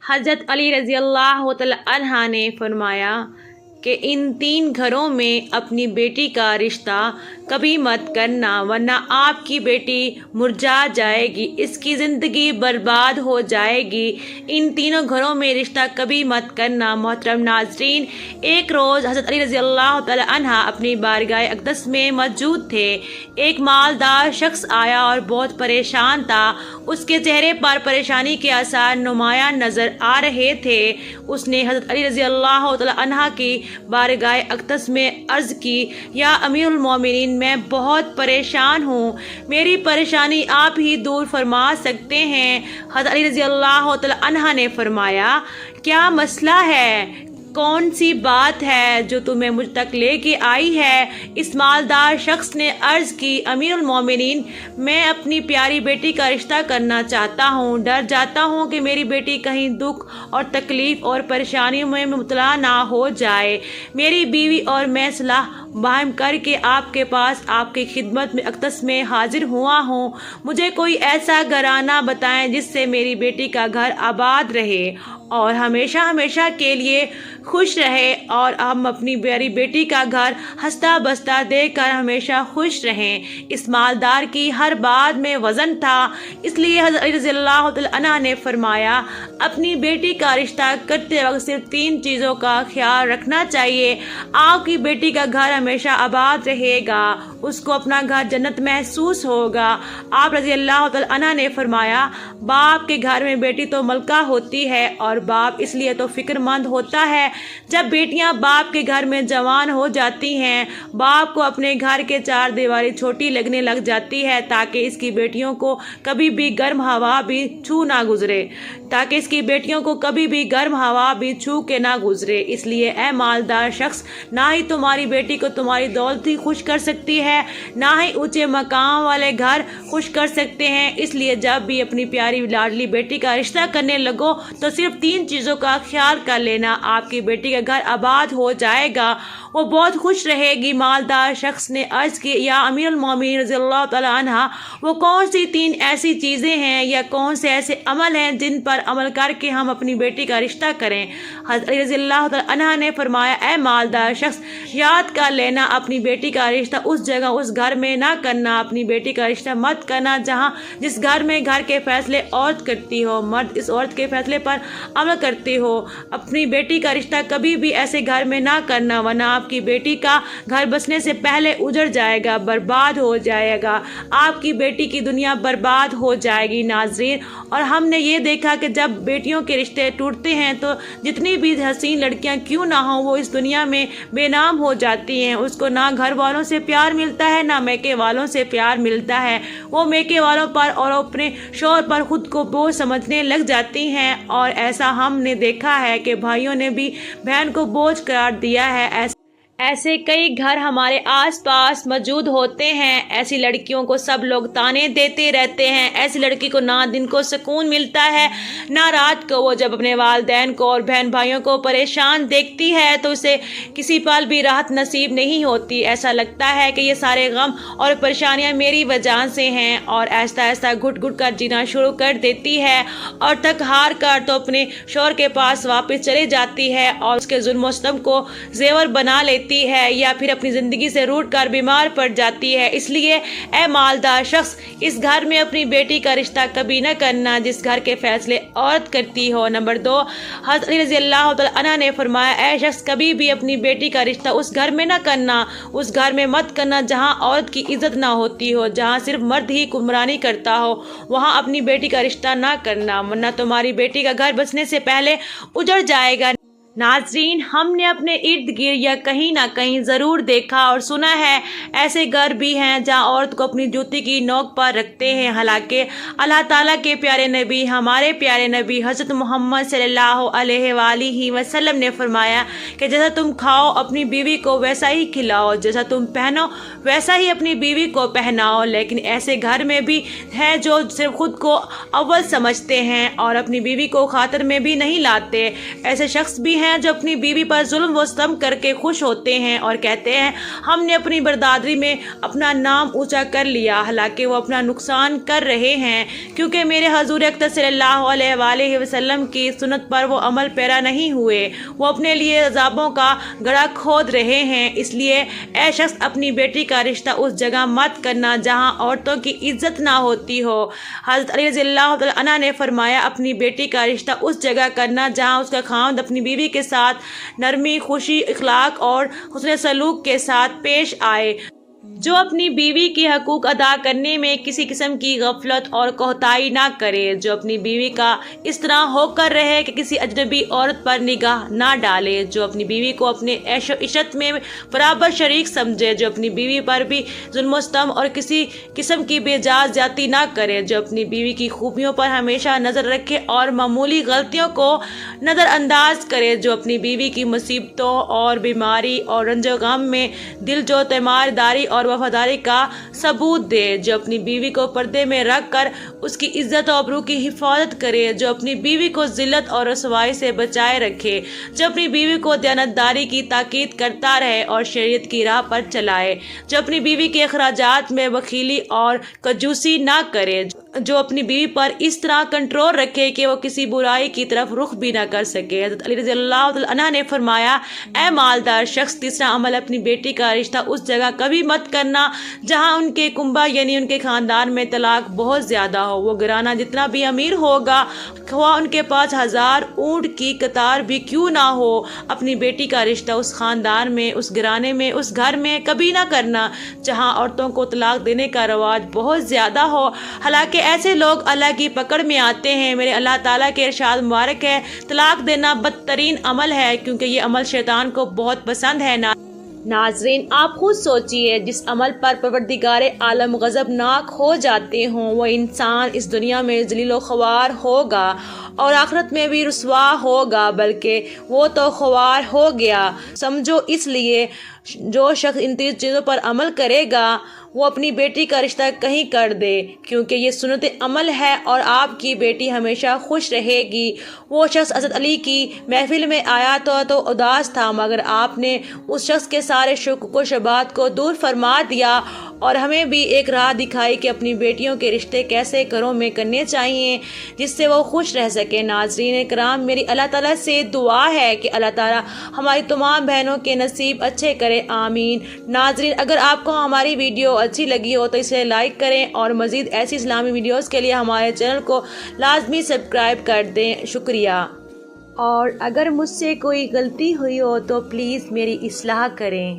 حضرت علی رضی اللہ تعالی عنہ نے فرمایا کہ ان 3 گھروں میں اپنی بیٹی کا رشتہ کبھی مت کرنا ورنہ آپ کی بیٹی مرجھا جائے گی، اس کی زندگی برباد ہو جائے گی۔ ان 3 گھروں میں رشتہ کبھی مت کرنا۔ محترم ناظرین، ایک روز حضرت علی رضی اللہ تعالی عنہ اپنی بارگاہ اقدس میں موجود تھے۔ ایک مالدار شخص آیا اور بہت پریشان تھا۔ اس کے چہرے پر پریشانی کے آثار نمایاں نظر آ رہے تھے۔ اس نے حضرت علی رضی اللہ تعالی عنہ کی بارگاہ اقدس میں عرض کی، یا امیر المومنین، میں بہت پریشان ہوں، میری پریشانی آپ ہی دور فرما سکتے ہیں۔ حضرت علی رضی اللہ تعالی عنہ نے فرمایا، کیا مسئلہ ہے؟ کون سی بات ہے جو تمہیں مجھ تک لے کے آئی ہے؟ اس مالدار شخص نے عرض کی، امیر المومنین، میں اپنی پیاری بیٹی کا رشتہ کرنا چاہتا ہوں، ڈر جاتا ہوں کہ میری بیٹی کہیں دکھ اور تکلیف اور پریشانیوں میں مبتلا نہ ہو جائے۔ میری بیوی اور میں صلاح باہم کر کے آپ کے پاس آپ کی خدمت میں اقدس میں حاضر ہوا ہوں۔ مجھے کوئی ایسا گھرانہ بتائیں جس سے میری بیٹی کا گھر آباد رہے اور ہمیشہ ہمیشہ کے لیے خوش رہے، اور ہم اپنی پیاری بیٹی کا گھر ہنستا بستا دیکھ کر ہمیشہ خوش رہیں۔ اس مالدار کی ہر بات میں وزن تھا، اس لیے حضرت علی رضی اللہ تعالی عنہ نے فرمایا، اپنی بیٹی کا رشتہ کرتے وقت صرف 3 چیزوں کا خیال رکھنا چاہیے۔ آپ کی بیٹی کا گھر ہمیشہ آباد رہے گا، اس کو اپنا گھر جنت محسوس ہوگا۔ آپ رضی اللہ تعالی عنہ نے فرمایا، باپ کے گھر میں بیٹی تو ملکہ ہوتی ہے، اور باپ اس لیے تو فکر مند ہوتا ہے جب بیٹیاں باپ کے گھر میں جوان ہو جاتی ہیں۔ باپ کو اپنے گھر کے 4 دیواری چھوٹی لگنے لگ جاتی ہے تاکہ اس کی بیٹیوں کو کبھی بھی گرم ہوا بھی چھو نہ گزرے، کے نہ گزرے۔ اس لیے اے مالدار شخص، نہ ہی تمہاری بیٹی کو تمہاری دولت ہی خوش کر سکتی ہے، نہ ہی اونچے مقام والے گھر خوش کر سکتے ہیں۔ اس لیے جب بھی اپنی پیاری لاڈلی بیٹی کا رشتہ کرنے لگو تو صرف 3 چیزوں کا خیال کر لینا، آپ کی بیٹی کا گھر آباد ہو جائے گا، وہ بہت خوش رہے گی۔ مالدار شخص نے عرض کی، یا امیر المومنین رضی اللہ تعالی عنہ، وہ کون سی 3 ایسی چیزیں ہیں یا کون سے ایسے عمل ہیں جن پر عمل کر کے ہم اپنی بیٹی کا رشتہ کریں؟ حضرت علی رضی اللہ تعالی عنہ نے فرمایا، اے مالدار شخص، یاد کر لینا، اپنی بیٹی کا رشتہ اس جگہ اس گھر میں نہ کرنا، اپنی بیٹی کا رشتہ مت کرنا جس گھر میں گھر کے فیصلے عورت کرتی ہو، مرد اس عورت کے فیصلے پر عمل کرتے ہو۔ اپنی بیٹی کا رشتہ کبھی بھی ایسے گھر میں نہ کرنا، ورنہ آپ کی بیٹی کا گھر بسنے سے پہلے اجڑ جائے گا، برباد ہو جائے گا، آپ کی بیٹی کی دنیا برباد ہو جائے گی۔ ناظرین، اور ہم نے یہ دیکھا کہ جب بیٹیوں کے رشتے ٹوٹتے ہیں تو جتنی بھی حسین لڑکیاں کیوں نہ ہوں، وہ اس دنیا میں بے نام ہو جاتی ہیں۔ اس کو نہ گھر والوں سے پیار ملتا ہے، نہ میکے والوں سے پیار ملتا ہے۔ وہ میکے والوں پر اور اپنے شوہر پر خود کو بوجھ سمجھنے لگ جاتی ہیں، اور ایسا ہم نے دیکھا ہے کہ بھائیوں نے بھی بہن کو بوجھ قرار دیا ہے۔ ایسے کئی گھر ہمارے آس پاس موجود ہوتے ہیں۔ ایسی لڑکیوں کو سب لوگ تانے دیتے رہتے ہیں۔ ایسی لڑکی کو نہ دن کو سکون ملتا ہے نہ رات کو۔ وہ جب اپنے والدین کو اور بہن بھائیوں کو پریشان دیکھتی ہے تو اسے کسی پل بھی راحت نصیب نہیں ہوتی۔ ایسا لگتا ہے کہ یہ سارے غم اور پریشانیاں میری وجہ سے ہیں، اور آہستہ آہستہ گھٹ گھٹ کر جینا شروع کر دیتی ہے، اور تک ہار کر تو اپنے شوہر کے پاس واپس چلی جاتی ہے اور اس کے ظلم و ستم کو زیور بنا لیتی ہے، یا پھر اپنی زندگی سے روٹ کر بیمار پڑ جاتی ہے۔ اس لیے اے مالدار شخص، اس گھر میں اپنی بیٹی کا رشتہ کبھی نہ کرنا جس گھر کے فیصلے عورت کرتی ہو۔ نمبر 2، حضرت علی رضی اللہ تعالی عنہ نے فرمایا، اے شخص، کبھی بھی اپنی بیٹی کا رشتہ اس گھر میں نہ کرنا، اس گھر میں مت کرنا جہاں عورت کی عزت نہ ہوتی ہو، جہاں صرف مرد ہی حکمرانی کرتا ہو، وہاں اپنی بیٹی کا رشتہ نہ کرنا، ورنہ تمہاری بیٹی کا گھر بسنے سے پہلے اجڑ جائے گا۔ ناظرین، ہم نے اپنے ارد گرد یا کہیں نہ کہیں ضرور دیکھا اور سنا ہے، ایسے گھر بھی ہیں جہاں عورت کو اپنی جوتی کی نوک پر رکھتے ہیں۔ حالانکہ اللہ تعالیٰ کے پیارے نبی، ہمارے پیارے نبی حضرت محمد صلی اللہ علیہ وآلہ وسلم نے فرمایا کہ جیسا تم کھاؤ اپنی بیوی کو ویسا ہی کھلاؤ، جیسا تم پہنو ویسا ہی اپنی بیوی کو پہناؤ۔ لیکن ایسے گھر میں بھی ہیں جو صرف خود کو اول سمجھتے ہیں اور اپنی بیوی کو خاطر میں بھی نہیں لاتے۔ ایسے شخص بھی ہیں جو اپنی بیوی پر ظلم و ستم کر کے خوش ہوتے ہیں اور کہتے ہیں ہم نے اپنی برادری میں اپنا نام اونچا کر لیا، حالانکہ وہ اپنا نقصان کر رہے ہیں، کیونکہ میرے حضور اکرم صلی اللہ علیہ وآلہ وسلم کی سنت پر وہ عمل پیرا نہیں ہوئے، وہ اپنے لیے عذابوں کا گڑھا کھود رہے ہیں۔ اس لیے اے شخص اپنی بیٹی کا رشتہ اس جگہ مت کرنا جہاں عورتوں کی عزت نہ ہوتی ہو۔ حضرت علی رضی اللہ تعالیٰ عنہ نے فرمایا اپنی بیٹی کا رشتہ اس جگہ کرنا جہاں اس کا خاوند اپنی بیوی کے ساتھ نرمی، خوشی، اخلاق اور حسن سلوک کے ساتھ پیش آئے، جو اپنی بیوی کے حقوق ادا کرنے میں کسی قسم کی غفلت اور کوتاہی نہ کرے، جو اپنی بیوی کا اس طرح ہو کر رہے کہ کسی اجنبی عورت پر نگاہ نہ ڈالے، جو اپنی بیوی کو اپنے عیش و عشرت میں برابر شریک سمجھے، جو اپنی بیوی پر بھی ظلم و ستم اور کسی قسم کی بے جا زیادتی نہ کرے، جو اپنی بیوی کی خوبیوں پر ہمیشہ نظر رکھے اور معمولی غلطیوں کو نظر انداز کرے، جو اپنی بیوی کی مصیبتوں اور بیماری اور رنج و غم میں دل جو تیمارداری اور وفاداری کا ثبوت دے، جو اپنی بیوی کو پردے میں رکھ کر اس کی عزت و آبرو کی حفاظت کرے، جو اپنی بیوی کو ذلت اور رسوائی سے بچائے رکھے، جو اپنی بیوی کو دیانتداری کی تاکید کرتا رہے اور شریعت کی راہ پر چلائے، جو اپنی بیوی کے اخراجات میں بخیلی اور کنجوسی نہ کرے، جو اپنی بیوی پر اس طرح کنٹرول رکھے کہ وہ کسی برائی کی طرف رخ بھی نہ کر سکے۔ حضرت علی رضی اللہ عنہ نے فرمایا اے مالدار شخص، تیسرا عمل اپنی بیٹی کا رشتہ اس جگہ کبھی مت کرنا جہاں ان کے کنبہ یعنی ان کے خاندان میں طلاق بہت زیادہ ہو، وہ گھرانہ جتنا بھی امیر ہوگا خواہ ان کے پاس 1000 اونٹ کی قطار بھی کیوں نہ ہو، اپنی بیٹی کا رشتہ اس خاندان میں، اس گھرانے میں، اس گھر میں کبھی نہ کرنا جہاں عورتوں کو طلاق دینے کا رواج بہت زیادہ ہو، حالانکہ ایسے لوگ اللہ کی پکڑ میں آتے ہیں۔ میرے اللہ تعالیٰ کے ارشاد مبارک ہے طلاق دینا بدترین عمل ہے کیونکہ یہ عمل شیطان کو بہت پسند ہے۔ ناظرین آپ خود سوچئے جس عمل پر پروردگار عالم غضبناک ہو جاتے ہوں وہ انسان اس دنیا میں ذلیل و خوار ہوگا اور آخرت میں بھی رسوا ہوگا، بلکہ وہ تو خوار ہو گیا سمجھو۔ اس لیے جو شخص ان 3 چیزوں پر عمل کرے گا وہ اپنی بیٹی کا رشتہ کہیں کر دے کیونکہ یہ سنت عمل ہے اور آپ کی بیٹی ہمیشہ خوش رہے گی۔ وہ شخص حضرت علی کی محفل میں آیا تو اداس تھا، مگر آپ نے اس شخص کے سارے شکوک و شبہات کو دور فرما دیا اور ہمیں بھی ایک راہ دکھائی کہ اپنی بیٹیوں کے رشتے کیسے گھروں میں کرنے چاہیے جس سے وہ خوش رہ سکے۔ ناظرین کرام میری اللہ تعالیٰ سے دعا ہے کہ اللہ تعالیٰ ہماری تمام بہنوں کے نصیب اچھے کرے، آمین۔ ناظرین اگر آپ کو ہماری ویڈیو اچھی لگی ہو تو اسے لائک کریں اور مزید ایسی اسلامی ویڈیوز کے لیے ہمارے چینل کو لازمی سبسکرائب کر دیں، شکریہ۔ اور اگر مجھ سے کوئی غلطی ہوئی ہو تو پلیز میری اصلاح کریں۔